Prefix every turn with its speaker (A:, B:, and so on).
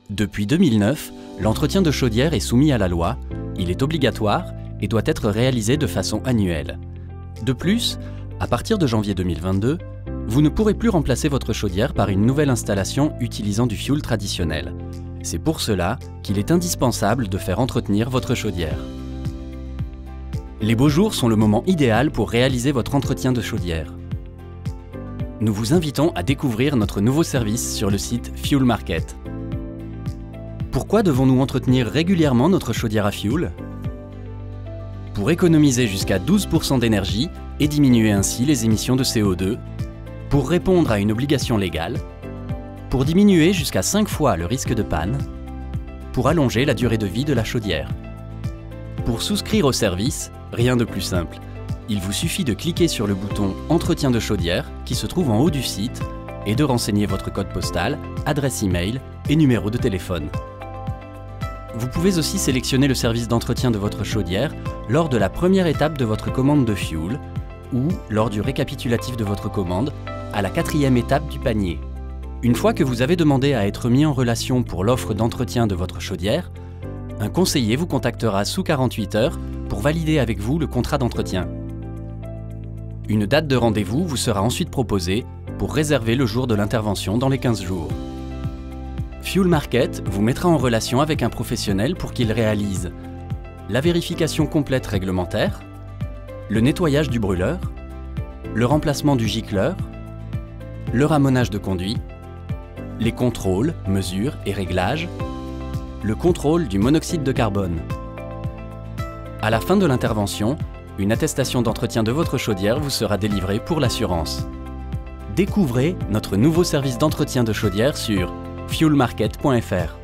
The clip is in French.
A: Depuis 2009, l'entretien de chaudière est soumis à la loi, il est obligatoire et doit être réalisé de façon annuelle. De plus, à partir de janvier 2022, vous ne pourrez plus remplacer votre chaudière par une nouvelle installation utilisant du fioul traditionnel. C'est pour cela qu'il est indispensable de faire entretenir votre chaudière. Les beaux jours sont le moment idéal pour réaliser votre entretien de chaudière. Nous vous invitons à découvrir notre nouveau service sur le site Fuel Market. Pourquoi devons-nous entretenir régulièrement notre chaudière à fioul? Pour économiser jusqu'à 12% d'énergie et diminuer ainsi les émissions de CO2, pour répondre à une obligation légale, pour diminuer jusqu'à 5 fois le risque de panne, pour allonger la durée de vie de la chaudière. Pour souscrire au service, rien de plus simple. Il vous suffit de cliquer sur le bouton « Entretien de chaudière » qui se trouve en haut du site et de renseigner votre code postal, adresse e-mail et numéro de téléphone. Vous pouvez aussi sélectionner le service d'entretien de votre chaudière lors de la première étape de votre commande de fioul ou lors du récapitulatif de votre commande à la 4e étape du panier. Une fois que vous avez demandé à être mis en relation pour l'offre d'entretien de votre chaudière, un conseiller vous contactera sous 48 heures pour valider avec vous le contrat d'entretien. Une date de rendez-vous vous sera ensuite proposée pour réserver le jour de l'intervention dans les 15 jours. Fuel Market vous mettra en relation avec un professionnel pour qu'il réalise la vérification complète réglementaire, le nettoyage du brûleur, le remplacement du gicleur, le ramonage de conduit, les contrôles, mesures et réglages, le contrôle du monoxyde de carbone. À la fin de l'intervention, une attestation d'entretien de votre chaudière vous sera délivrée pour l'assurance. Découvrez notre nouveau service d'entretien de chaudière sur fuelmarket.fr.